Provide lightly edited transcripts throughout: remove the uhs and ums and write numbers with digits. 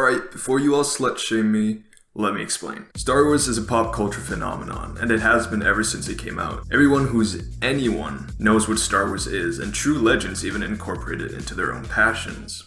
Alright, before you all slut shame me, let me explain. Star Wars is a pop culture phenomenon, and it has been ever since it came out. Everyone who's anyone knows what Star Wars is, and true legends even incorporate it into their own passions.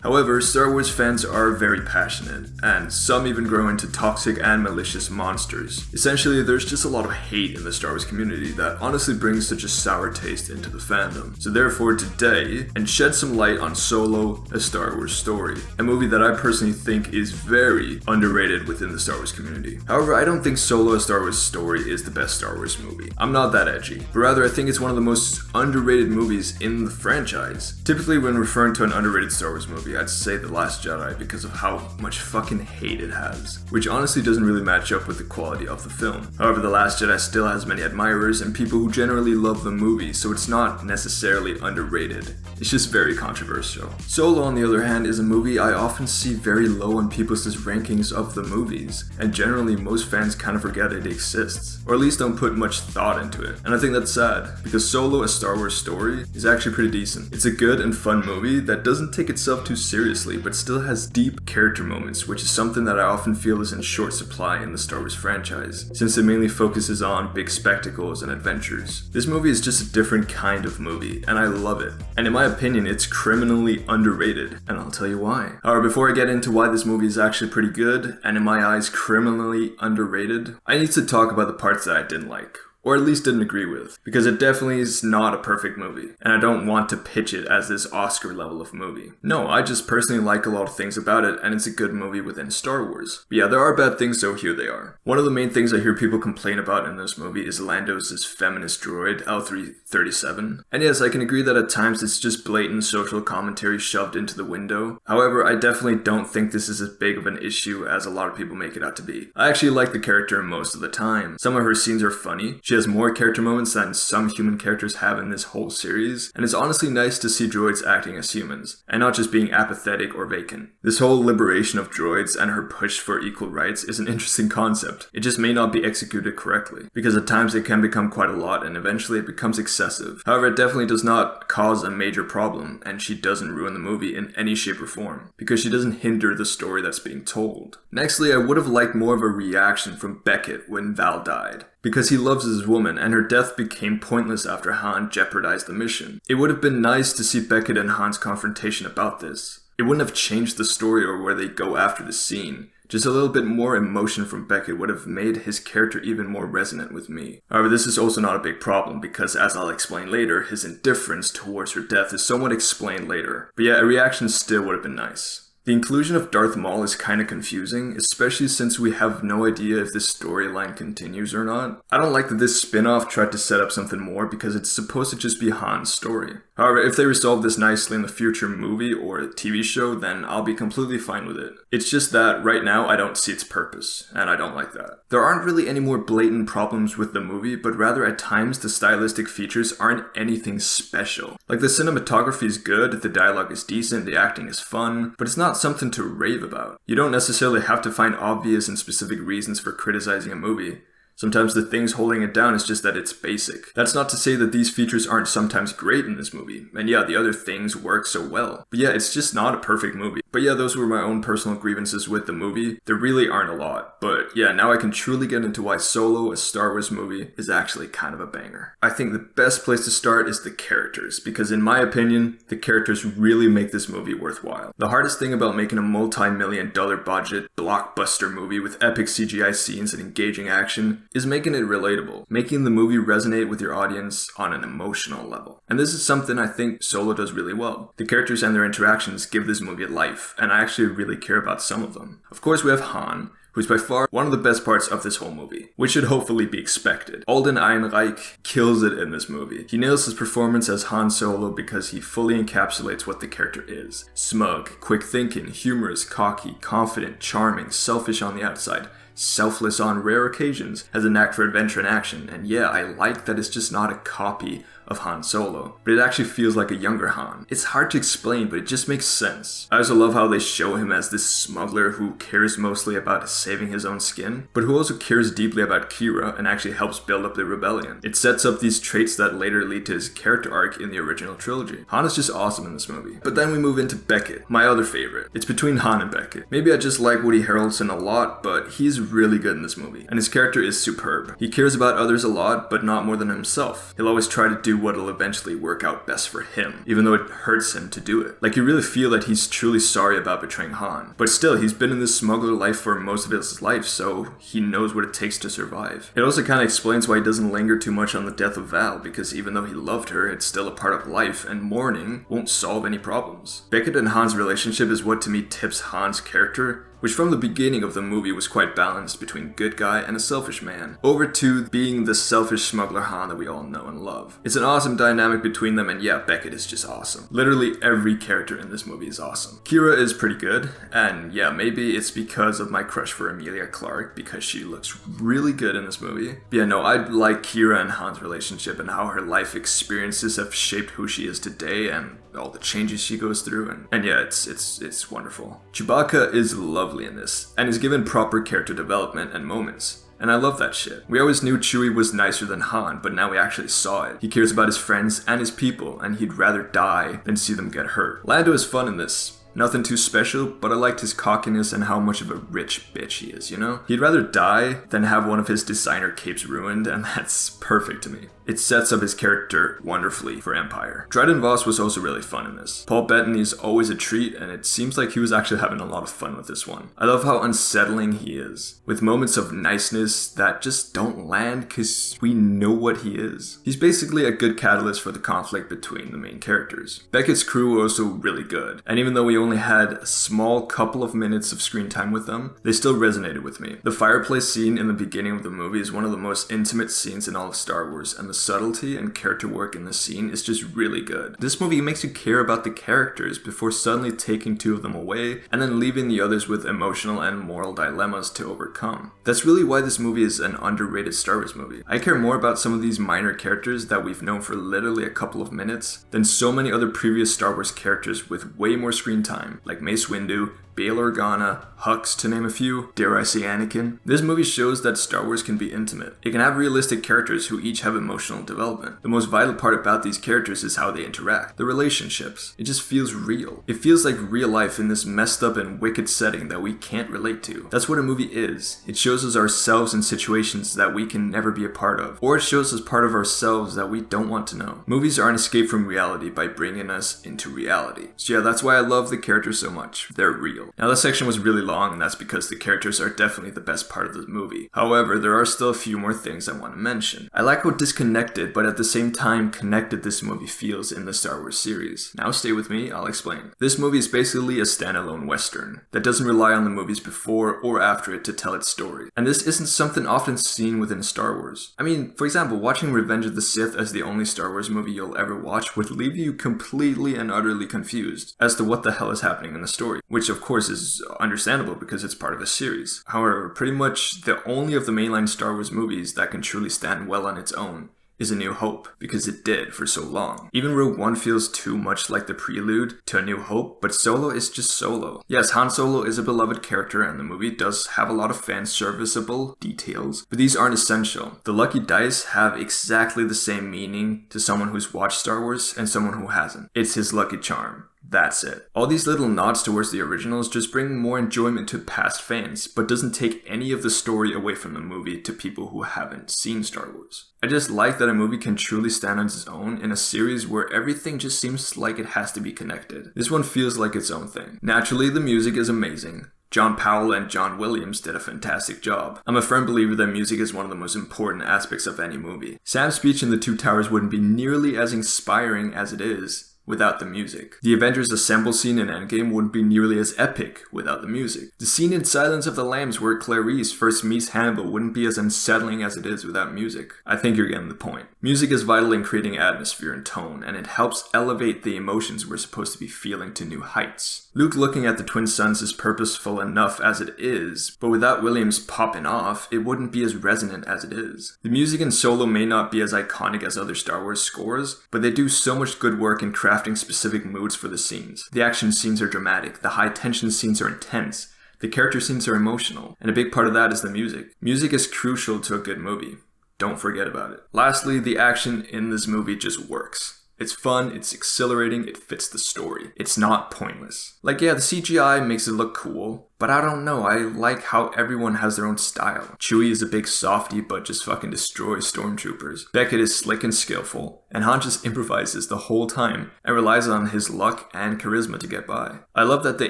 However, Star Wars fans are very passionate, and some even grow into toxic and malicious monsters. Essentially, there's just a lot of hate in the Star Wars community that honestly brings such a sour taste into the fandom. So therefore today, and shed some light on Solo, a Star Wars story, a movie that I personally think is very underrated within the Star Wars community. However, I don't think Solo, a Star Wars story is the best Star Wars movie. I'm not that edgy, but rather I think it's one of the most underrated movies in the franchise. Typically when referring to an underrated Star Wars movie, I'd say The Last Jedi because of how much fucking hate it has, which honestly doesn't really match up with the quality of the film. However, The Last Jedi still has many admirers and people who generally love the movie, so it's not necessarily underrated. It's just very controversial. Solo, on the other hand, is a movie I often see very low on people's rankings of the movies, and generally most fans kind of forget it exists, or at least don't put much thought into it. And I think that's sad, because Solo, a Star Wars story, is actually pretty decent. It's a good and fun movie that doesn't take itself too seriously, but still has deep character moments, which is something that I often feel is in short supply in the Star Wars franchise, since it mainly focuses on big spectacles and adventures. This movie is just a different kind of movie, and I love it. And in my opinion, it's criminally underrated, and I'll tell you why. However, before I get into why this movie is actually pretty good, and in my eyes criminally underrated, I need to talk about the parts that I didn't like, or at least didn't agree with, because it definitely is not a perfect movie, and I don't want to pitch it as this Oscar level of movie. No, I just personally like a lot of things about it, and it's a good movie within Star Wars. But yeah, there are bad things, so here they are. One of the main things I hear people complain about in this movie is Lando's feminist droid, L337. And yes, I can agree that at times it's just blatant social commentary shoved into the window. However, I definitely don't think this is as big of an issue as a lot of people make it out to be. I actually like the character most of the time. Some of her scenes are funny. She has more character moments than some human characters have in this whole series, and it's honestly nice to see droids acting as humans, and not just being apathetic or vacant. This whole liberation of droids and her push for equal rights is an interesting concept. It just may not be executed correctly, because at times it can become quite a lot and eventually it becomes excessive. However, it definitely does not cause a major problem, and she doesn't ruin the movie in any shape or form, because she doesn't hinder the story that's being told. Nextly, I would have liked more of a reaction from Beckett when Val died, because he loves his woman, and her death became pointless after Han jeopardized the mission. It would have been nice to see Beckett and Han's confrontation about this. It wouldn't have changed the story or where they go after the scene. Just a little bit more emotion from Beckett would have made his character even more resonant with me. However, this is also not a big problem because, as I'll explain later, his indifference towards her death is somewhat explained later. But yeah, a reaction still would have been nice. The inclusion of Darth Maul is kinda confusing, especially since we have no idea if this storyline continues or not. I don't like that this spin-off tried to set up something more because it's supposed to just be Han's story. However, if they resolve this nicely in the future movie or TV show, then I'll be completely fine with it. It's just that right now I don't see its purpose, and I don't like that. There aren't really any more blatant problems with the movie, but rather at times the stylistic features aren't anything special. Like the cinematography is good, the dialogue is decent, the acting is fun, but it's not something to rave about. You don't necessarily have to find obvious and specific reasons for criticizing a movie. Sometimes the things holding it down is just that it's basic. That's not to say that these features aren't sometimes great in this movie, and yeah, the other things work so well. But yeah, it's just not a perfect movie. But yeah, those were my own personal grievances with the movie. There really aren't a lot, but yeah, now I can truly get into why Solo, a Star Wars movie, is actually kind of a banger. I think the best place to start is the characters, because in my opinion, the characters really make this movie worthwhile. The hardest thing about making a multi-million-dollar budget blockbuster movie with epic CGI scenes and engaging action is making it relatable, making the movie resonate with your audience on an emotional level. And this is something I think Solo does really well. The characters and their interactions give this movie life, and I actually really care about some of them. Of course, we have Han, who's by far one of the best parts of this whole movie, which should hopefully be expected. Alden Ehrenreich kills it in this movie. He nails his performance as Han Solo because he fully encapsulates what the character is. Smug, quick thinking, humorous, cocky, confident, charming, selfish on the outside, selfless on rare occasions, has a knack for adventure and action, and yeah, I like that it's just not a copy of Han Solo, but it actually feels like a younger Han. It's hard to explain, but it just makes sense. I also love how they show him as this smuggler who cares mostly about saving his own skin, but who also cares deeply about Kira and actually helps build up the rebellion. It sets up these traits that later lead to his character arc in the original trilogy. Han is just awesome in this movie. But then we move into Beckett, my other favorite. It's between Han and Beckett. Maybe I just like Woody Harrelson a lot, but he's really good in this movie, and his character is superb. He cares about others a lot, but not more than himself. He'll always try to do what'll eventually work out best for him, even though it hurts him to do it. Like, you really feel that he's truly sorry about betraying Han. But still, he's been in this smuggler life for most of his life, so he knows what it takes to survive. It also kind of explains why he doesn't linger too much on the death of Val, because even though he loved her, it's still a part of life, and mourning won't solve any problems. Beckett and Han's relationship is what to me tips Han's character, which from the beginning of the movie was quite balanced between good guy and a selfish man, over to being the selfish smuggler Han that we all know and love. It's an awesome dynamic between them, and yeah, Beckett is just awesome. Literally every character in this movie is awesome. Kira is pretty good, and yeah, maybe it's because of my crush for Emilia Clarke, because she looks really good in this movie. But yeah, no, I like Kira and Han's relationship and how her life experiences have shaped who she is today and all the changes she goes through, and yeah, it's wonderful. Chewbacca is lovely in this, and is given proper character development and moments. And I love that shit. We always knew Chewie was nicer than Han, but now we actually saw it. He cares about his friends and his people, and he'd rather die than see them get hurt. Lando is fun in this. Nothing too special, but I liked his cockiness and how much of a rich bitch he is, you know? He'd rather die than have one of his designer capes ruined, and that's perfect to me. It sets up his character wonderfully for Empire. Dryden Voss was also really fun in this. Paul Bettany is always a treat, and it seems like he was actually having a lot of fun with this one. I love how unsettling he is, with moments of niceness that just don't land because we know what he is. He's basically a good catalyst for the conflict between the main characters. Beckett's crew were also really good, and even though we only had a small couple of minutes of screen time with them, they still resonated with me. The fireplace scene in the beginning of the movie is one of the most intimate scenes in all of Star Wars, and the subtlety and character work in the scene is just really good. This movie makes you care about the characters before suddenly taking two of them away and then leaving the others with emotional and moral dilemmas to overcome. That's really why this movie is an underrated Star Wars movie. I care more about some of these minor characters that we've known for literally a couple of minutes than so many other previous Star Wars characters with way more screen time, like Mace Windu, Bail Organa, Hux, to name a few, dare I say Anakin. This movie shows that Star Wars can be intimate. It can have realistic characters who each have emotional development. The most vital part about these characters is how they interact, the relationships. It just feels real. It feels like real life in this messed up and wicked setting that we can't relate to. That's what a movie is. It shows us ourselves in situations that we can never be a part of, or it shows us part of ourselves that we don't want to know. Movies are an escape from reality by bringing us into reality. So yeah, that's why I love the characters so much. They're real. Now this section was really long, and that's because the characters are definitely the best part of the movie. However, there are still a few more things I want to mention. I like how disconnected, but at the same time connected this movie feels in the Star Wars series. Now stay with me, I'll explain. This movie is basically a standalone western that doesn't rely on the movies before or after it to tell its story. And this isn't something often seen within Star Wars. I mean, for example, watching Revenge of the Sith as the only Star Wars movie you'll ever watch would leave you completely and utterly confused as to what the hell is happening in the story, which of course is understandable because it's part of a series. However, pretty much the only of the mainline Star Wars movies that can truly stand well on its own is A New Hope, because it did for so long. Even Rogue One feels too much like the prelude to A New Hope, but Solo is just Solo. Yes, Han Solo is a beloved character, and the movie does have a lot of fan-serviceable details, but these aren't essential. The lucky dice have exactly the same meaning to someone who's watched Star Wars and someone who hasn't. It's his lucky charm. That's it. All these little nods towards the originals just bring more enjoyment to past fans, but doesn't take any of the story away from the movie to people who haven't seen Star Wars. I just like that a movie can truly stand on its own in a series where everything just seems like it has to be connected. This one feels like its own thing. Naturally, the music is amazing. John Powell and John Williams did a fantastic job. I'm a firm believer that music is one of the most important aspects of any movie. Sam's speech in The Two Towers wouldn't be nearly as inspiring as it is without the music. The Avengers Assemble scene in Endgame wouldn't be nearly as epic without the music. The scene in Silence of the Lambs where Clarice first meets Hannibal wouldn't be as unsettling as it is without music. I think you're getting the point. Music is vital in creating atmosphere and tone, and it helps elevate the emotions we're supposed to be feeling to new heights. Luke looking at the twin suns is purposeful enough as it is, but without Williams popping off, it wouldn't be as resonant as it is. The music in Solo may not be as iconic as other Star Wars scores, but they do so much good work in crafting specific moods for the scenes. The action scenes are dramatic, the high tension scenes are intense, the character scenes are emotional, and a big part of that is the music. Music is crucial to a good movie. Don't forget about it. Lastly, the action in this movie just works. It's fun, it's exhilarating, it fits the story. It's not pointless. Like, yeah, the CGI makes it look cool, but I don't know, I like how everyone has their own style. Chewie is a big softie but just fucking destroys stormtroopers. Beckett is slick and skillful, and Han just improvises the whole time and relies on his luck and charisma to get by. I love that they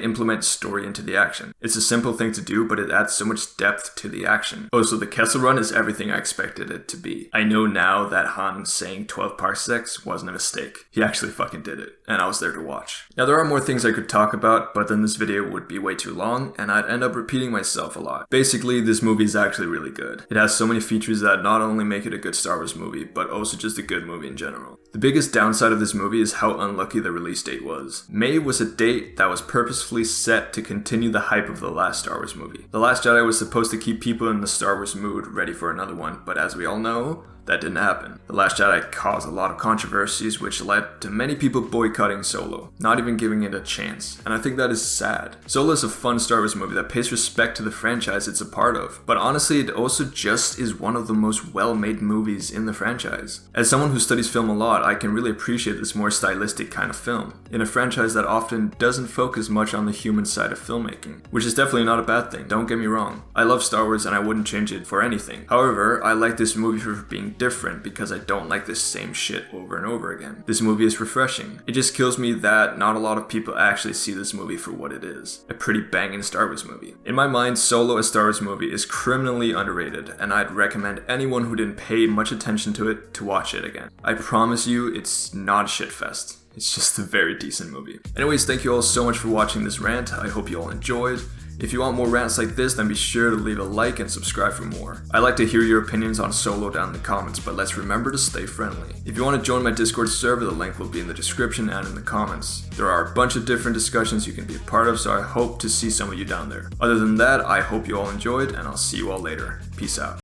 implement story into the action. It's a simple thing to do, but it adds so much depth to the action. Also, the Kessel Run is everything I expected it to be. I know now that Han saying 12 parsecs wasn't a mistake. He actually fucking did it, and I was there to watch. Now, there are more things I could talk about, but then this video would be way too long, and I'd end up repeating myself a lot. Basically, this movie is actually really good. It has so many features that not only make it a good Star Wars movie, but also just a good movie in general. The biggest downside of this movie is how unlucky the release date was. May was a date that was purposefully set to continue the hype of the last Star Wars movie. The Last Jedi was supposed to keep people in the Star Wars mood ready for another one, but as we all know, that didn't happen. The Last Jedi caused a lot of controversies, which led to many people boycotting Solo, not even giving it a chance, and I think that is sad. Solo is a fun Star Wars movie that pays respect to the franchise it's a part of, but honestly it also just is one of the most well-made movies in the franchise. As someone who studies film a lot, I can really appreciate this more stylistic kind of film, in a franchise that often doesn't focus much on the human side of filmmaking, which is definitely not a bad thing, don't get me wrong. I love Star Wars and I wouldn't change it for anything. However, I like this movie for being different because I don't like this same shit over and over again. This movie is refreshing. It just kills me that not a lot of people actually see this movie for what it is. A pretty banging Star Wars movie. In my mind, Solo, a Star Wars movie, is criminally underrated, and I'd recommend anyone who didn't pay much attention to it to watch it again. I promise you, it's not a shitfest. It's just a very decent movie. Anyways, thank you all so much for watching this rant. I hope you all enjoyed. If you want more rants like this, then be sure to leave a like and subscribe for more. I'd like to hear your opinions on Solo down in the comments, but let's remember to stay friendly. If you want to join my Discord server, the link will be in the description and in the comments. There are a bunch of different discussions you can be a part of, so I hope to see some of you down there. Other than that, I hope you all enjoyed, and I'll see you all later. Peace out.